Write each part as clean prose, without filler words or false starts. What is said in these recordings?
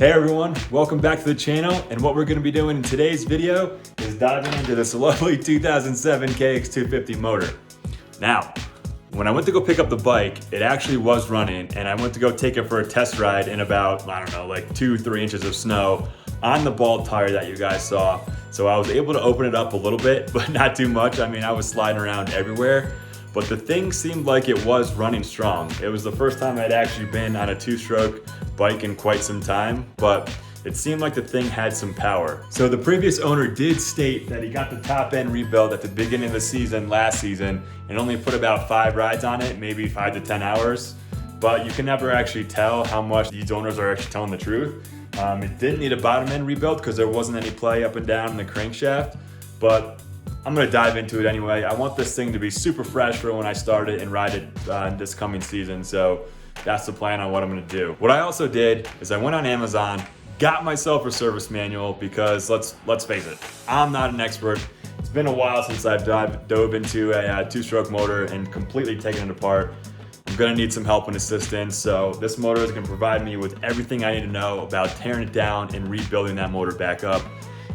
Hey everyone, welcome back to the channel, and what we're going to be doing in today's video is diving into this lovely 2007 KX250 motor. Now, when I went to go pick up the bike, it actually was running, and I went to go take it for a test ride in about, I don't know, like 2-3 inches of snow on the bald tire that you guys saw. So I was able to open it up a little bit, but not too much. I mean, I was sliding around everywhere, but the thing seemed like it was running strong. It was the first time I'd actually been on a two-stroke bike in quite some time, but it seemed like the thing had some power. So the previous owner did state that he got the top end rebuild at the beginning of the season last season and only put about 5 rides on it, maybe 5 to 10 hours. But you can never actually tell how much these owners are actually telling the truth. It did need a bottom end rebuild because there wasn't any play up and down in the crankshaft, but I'm gonna dive into it anyway. I want this thing to be super fresh for when I start it and ride it this coming season. So that's the plan on what I'm gonna do. What I also did is I went on Amazon, got myself a service manual because let's face it, I'm not an expert. It's been a while since I've dove into a two-stroke motor and completely taken it apart. I'm gonna need some help and assistance, so this motor is gonna provide me with everything I need to know about tearing it down and rebuilding that motor back up.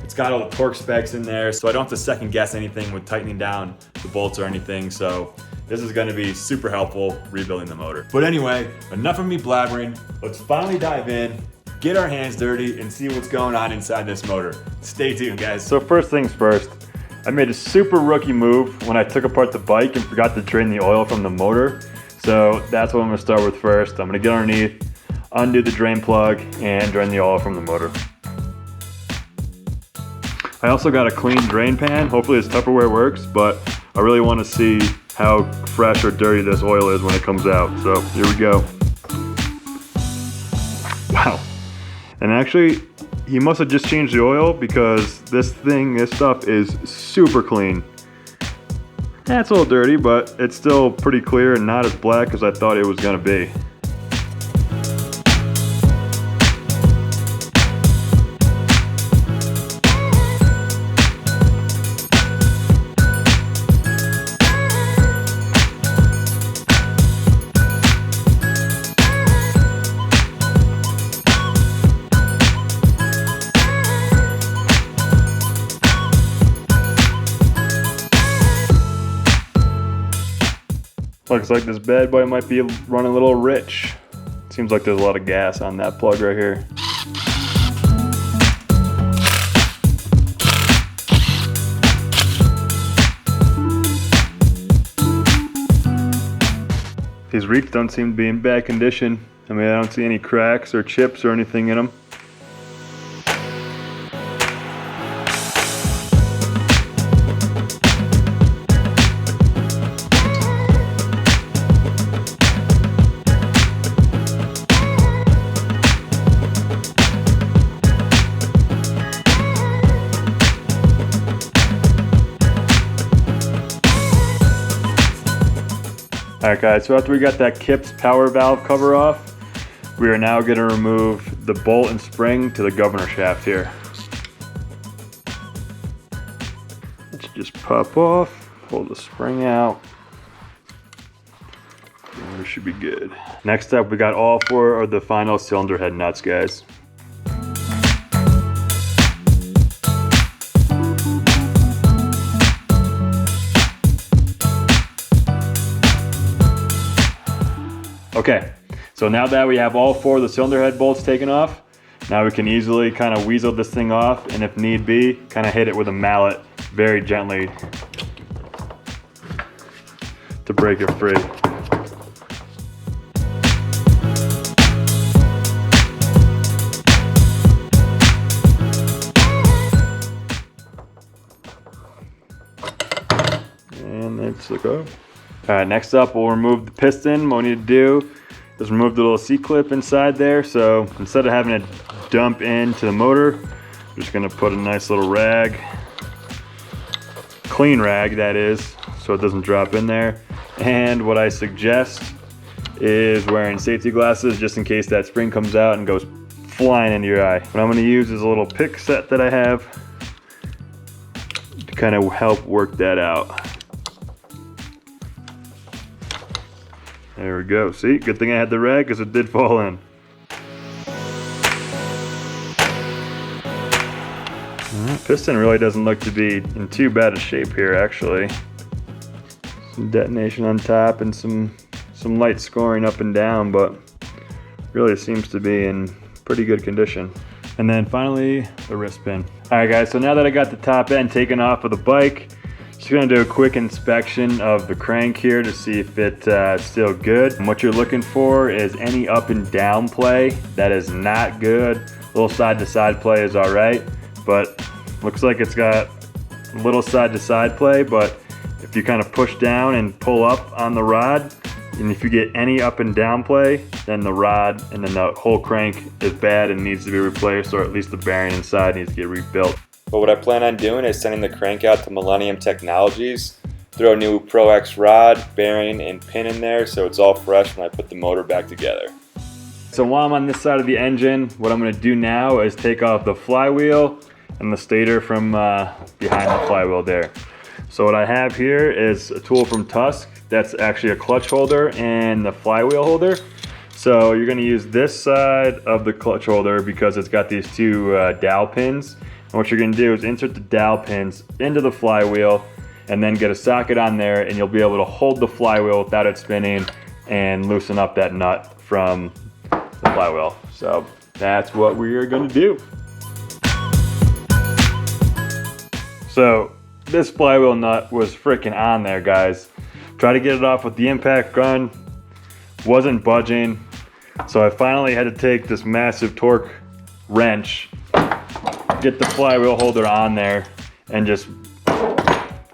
It's got all the torque specs in there, so I don't have to second guess anything with tightening down the bolts or anything, so this is gonna be super helpful rebuilding the motor. But anyway, enough of me blabbering. Let's finally dive in, get our hands dirty, and see what's going on inside this motor. Stay tuned, guys. So first things first, I made a super rookie move when I took apart the bike and forgot to drain the oil from the motor. So that's what I'm gonna start with first. I'm gonna get underneath, undo the drain plug, and drain the oil from the motor. I also got a clean drain pan. Hopefully this Tupperware works, but I really want to see how fresh or dirty this oil is when it comes out. So here we go. Wow. And actually, he must have just changed the oil because this stuff is super clean. Yeah, it's a little dirty, but it's still pretty clear and not as black as I thought it was gonna be. Looks like this bad boy might be running a little rich. Seems like there's a lot of gas on that plug right here. These reeds don't seem to be in bad condition. I mean, I don't see any cracks or chips or anything in them. Alright guys, so after we got that Kip's power valve cover off, we are now going to remove the bolt and spring to the governor shaft here. Let's just pop off, pull the spring out, and we should be good. Next up, we got all 4 of the final cylinder head nuts, guys. Okay, so now that we have all 4 of the cylinder head bolts taken off, now we can easily kind of weasel this thing off, and if need be, kind of hit it with a mallet very gently to break it free. And let's look up. Alright, next up we'll remove the piston. What we need to do is remove the little C-clip inside there. So instead of having to dump into the motor, we're just going to put a nice little rag, clean rag that is, so it doesn't drop in there. And what I suggest is wearing safety glasses just in case that spring comes out and goes flying into your eye. What I'm going to use is a little pick set that I have to kind of help work that out. There we go. See, good thing I had the rag because it did fall in. Piston really doesn't look to be in too bad a shape here, actually. Some detonation on top and some light scoring up and down, but really seems to be in pretty good condition. And then finally, the wrist pin. All right guys, so now that I got the top end taken off of the bike, just gonna do a quick inspection of the crank here to see if it's still good. And what you're looking for is any up and down play that is not good. A little side to side play is all right, but looks like it's got a little side to side play, but if you kind of push down and pull up on the rod, and if you get any up and down play, then the rod and then the whole crank is bad and needs to be replaced, or at least the bearing inside needs to get rebuilt. But what I plan on doing is sending the crank out to Millennium Technologies, throw a new Pro X rod, bearing, and pin in there so it's all fresh when I put the motor back together. So while I'm on this side of the engine, what I'm going to do now is take off the flywheel and the stator from behind the flywheel there. So what I have here is a tool from Tusk that's actually a clutch holder and the flywheel holder. So you're going to use this side of the clutch holder because it's got these two dowel pins. And what you're going to do is insert the dowel pins into the flywheel and then get a socket on there, and you'll be able to hold the flywheel without it spinning and loosen up that nut from the flywheel. So that's what we are going to do. So this flywheel nut was freaking on there, guys. Try to get it off with the impact gun, wasn't budging. So I finally had to take this massive torque wrench, get the flywheel holder on there, and just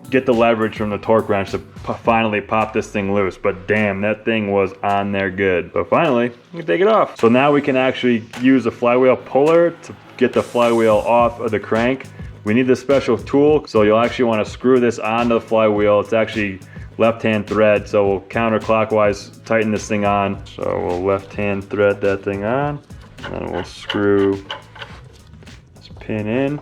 get the leverage from the torque wrench to finally pop this thing loose. But damn, that thing was on there good. So finally, we can take it off. So now we can actually use a flywheel puller to get the flywheel off of the crank. We need this special tool, so you'll actually want to screw this onto the flywheel. It's actually left-hand thread, so we'll counterclockwise tighten this thing on. So we'll left-hand thread that thing on, and then we'll screw this pin in.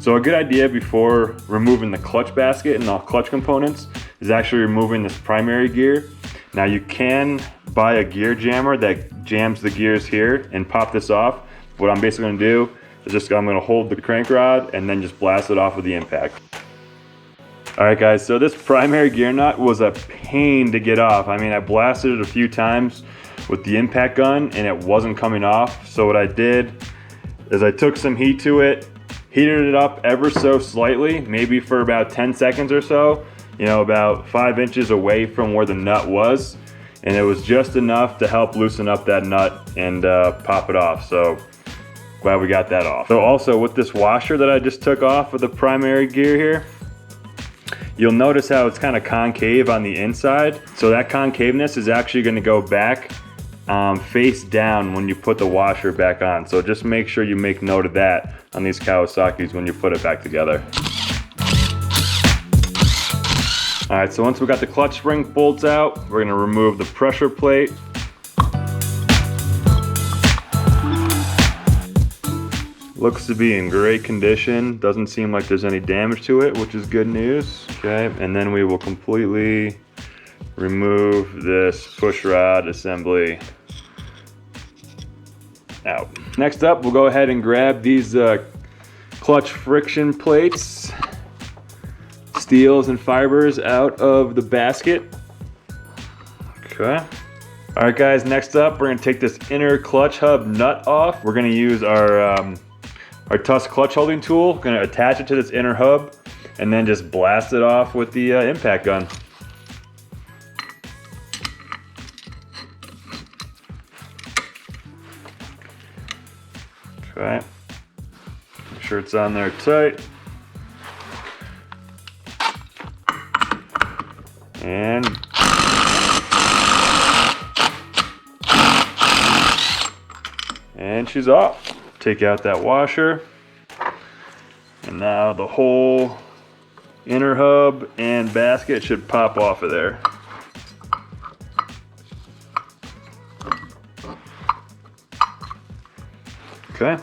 So a good idea before removing the clutch basket and the clutch components is actually removing this primary gear. Now you can buy a gear jammer that jams the gears here and pop this off. What I'm basically gonna do is I'm gonna hold the crank rod and then just blast it off with the impact. All right guys, so this primary gear nut was a pain to get off. I mean, I blasted it a few times with the impact gun and it wasn't coming off. So what I did is I took some heat to it, heated it up ever so slightly, maybe for about 10 seconds or so, you know, about 5 inches away from where the nut was. And it was just enough to help loosen up that nut and pop it off. So glad we got that off. So also with this washer that I just took off of the primary gear here, you'll notice how it's kind of concave on the inside. So that concaveness is actually going to go back face down when you put the washer back on. So just make sure you make note of that on these Kawasaki's when you put it back together. All right, so once we got the clutch spring bolts out, we're gonna remove the pressure plate. Looks to be in great condition. Doesn't seem like there's any damage to it, which is good news. Okay, and then we will completely remove this push rod assembly out. Next up, we'll go ahead and grab these clutch friction plates, steels and fibers out of the basket. Okay. All right guys, next up, we're gonna take this inner clutch hub nut off. We're gonna use our Tusk clutch holding tool. Gonna attach it to this inner hub and then just blast it off with the impact gun. Okay. Make sure it's on there tight. And she's off. Take out that washer. And now the whole inner hub and basket should pop off of there. Okay.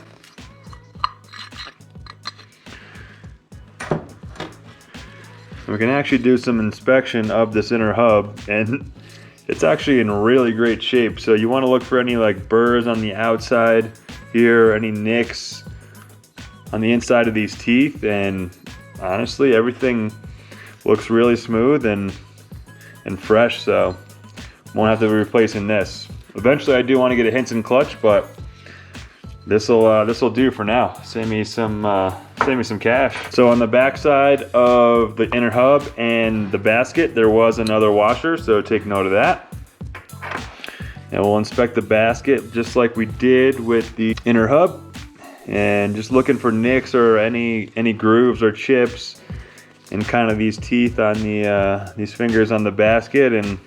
We can actually do some inspection of this inner hub, and it's actually in really great shape. So you want to look for any like burrs on the outside here, any nicks on the inside of these teeth, and honestly everything looks really smooth and fresh, so won't have to be replacing this. Eventually I do want to get a Hinson clutch, but this'll do for now. Save me some cash. So on the back side of the inner hub and the basket, there was another washer, so take note of that. And we'll inspect the basket just like we did with the inner hub, and just looking for nicks or any grooves or chips and kind of these teeth on the these fingers on the basket, and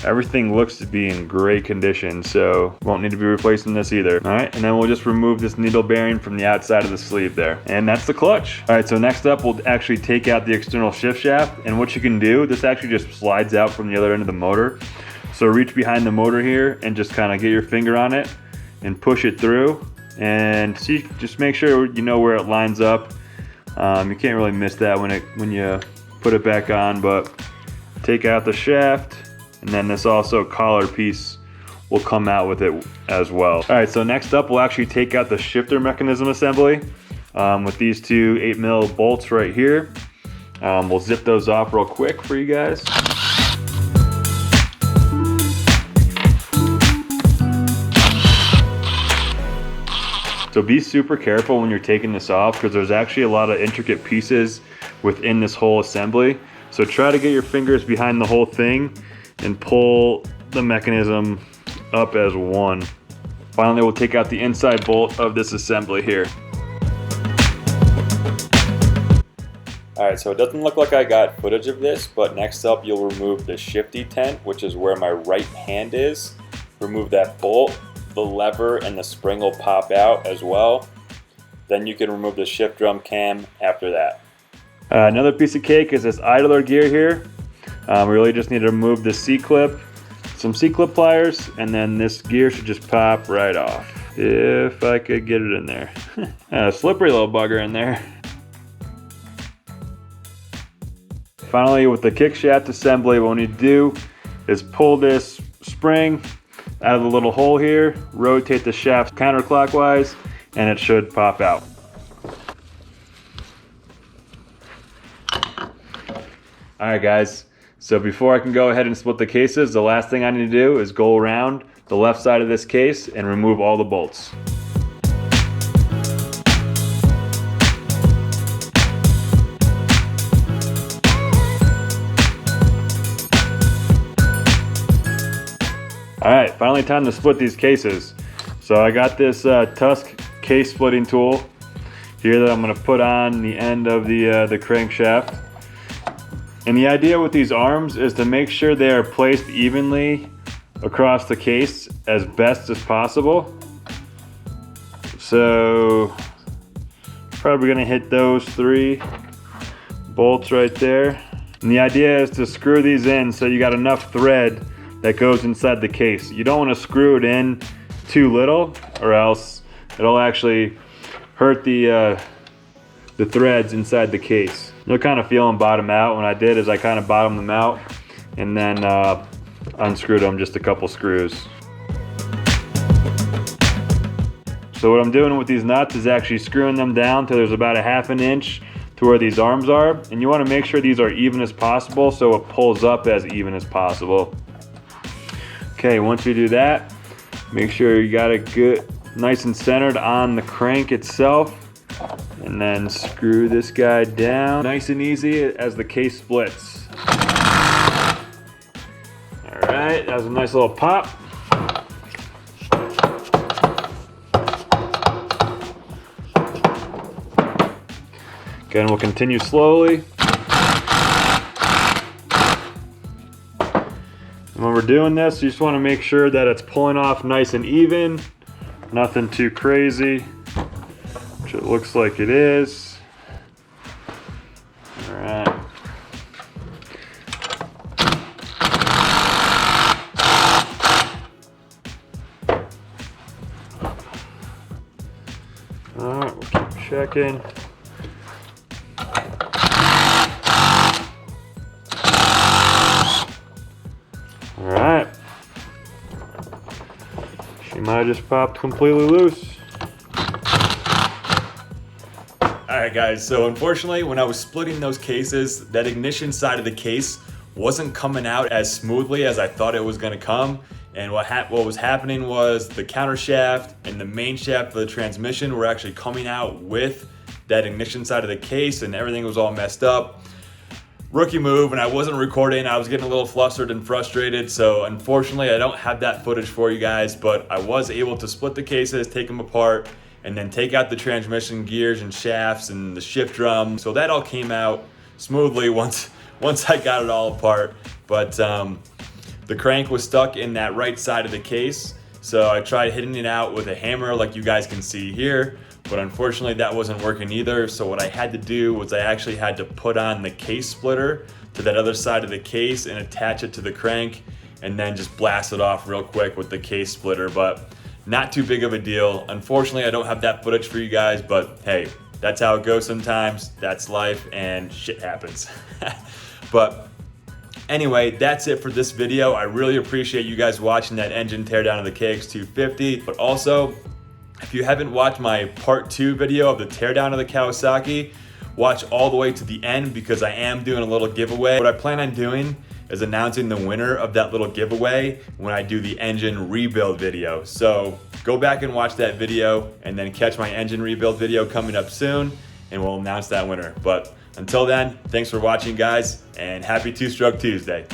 everything looks to be in great condition, so won't need to be replacing this either. All right, and then we'll just remove this needle bearing from the outside of the sleeve there. And that's the clutch. All right, so next up, we'll actually take out the external shift shaft. And what you can do, this actually just slides out from the other end of the motor. So reach behind the motor here and just kind of get your finger on it and push it through. And see, just make sure you know where it lines up. You can't really miss that when you put it back on, but take out the shaft, and then this also collar piece will come out with it as well. All right, so next up we'll actually take out the shifter mechanism assembly with these two 8mm bolts right here. We'll zip those off real quick for you guys. So be super careful when you're taking this off, because there's actually a lot of intricate pieces within this whole assembly. So try to get your fingers behind the whole thing and pull the mechanism up as one. Finally, we'll take out the inside bolt of this assembly here. All right, so it doesn't look like I got footage of this, but next up you'll remove the shifty tent, which is where my right hand is. Remove that bolt, the lever and the spring will pop out as well. Then you can remove the shift drum cam after that. Another piece of cake is this idler gear here. We really just need to remove the C-clip, some C-clip pliers, and then this gear should just pop right off. If I could get it in there. A slippery little bugger in there. Finally, with the kick shaft assembly, what we need to do is pull this spring out of the little hole here, rotate the shaft counterclockwise, and it should pop out. All right guys, so before I can go ahead and split the cases, the last thing I need to do is go around the left side of this case and remove all the bolts. All right, finally time to split these cases. So I got this Tusk case splitting tool here that I'm gonna put on the end of the crankshaft. And the idea with these arms is to make sure they are placed evenly across the case as best as possible. So probably gonna hit those 3 bolts right there. And the idea is to screw these in so you got enough thread that goes inside the case. You don't want to screw it in too little, or else it'll actually hurt the threads inside the case. You'll kind of feel them bottom out. When I did is I kind of bottomed them out, and then unscrewed them, just a couple screws. So what I'm doing with these nuts is actually screwing them down till there's about a 1/2 inch to where these arms are, and you want to make sure these are even as possible so it pulls up as even as possible. Okay, once you do that, make sure you got it good, nice and centered on the crank itself, and then screw this guy down nice and easy as the case splits. All right, that was a nice little pop. Again, we'll continue slowly. And when we're doing this, you just want to make sure that it's pulling off nice and even, nothing too crazy, which it looks like it is. All right. All right, we'll keep checking. Alright, she might have just popped completely loose. Alright guys, so unfortunately when I was splitting those cases, that ignition side of the case wasn't coming out as smoothly as I thought it was going to come. And what was happening was the counter shaft and the main shaft of the transmission were actually coming out with that ignition side of the case, and everything was all messed up. Rookie move, and I wasn't recording. I was getting a little flustered and frustrated, so unfortunately I don't have that footage for you guys, but I was able to split the cases, take them apart, and then take out the transmission gears and shafts and the shift drum. So that all came out smoothly once I got it all apart. But the crank was stuck in that right side of the case, so I tried hitting it out with a hammer like you guys can see here. But unfortunately that wasn't working either. So what I had to do was I actually had to put on the case splitter to that other side of the case and attach it to the crank, and then just blast it off real quick with the case splitter. But not too big of a deal. Unfortunately, I don't have that footage for you guys, but hey, that's how it goes sometimes. That's life and shit happens. But anyway, that's it for this video. I really appreciate you guys watching that engine teardown of the KX250, but also, if you haven't watched my part 2 video of the teardown of the Kawasaki, watch all the way to the end because I am doing a little giveaway. What I plan on doing is announcing the winner of that little giveaway when I do the engine rebuild video. So go back and watch that video and then catch my engine rebuild video coming up soon, and we'll announce that winner. But until then, thanks for watching guys, and happy Two Stroke Tuesday.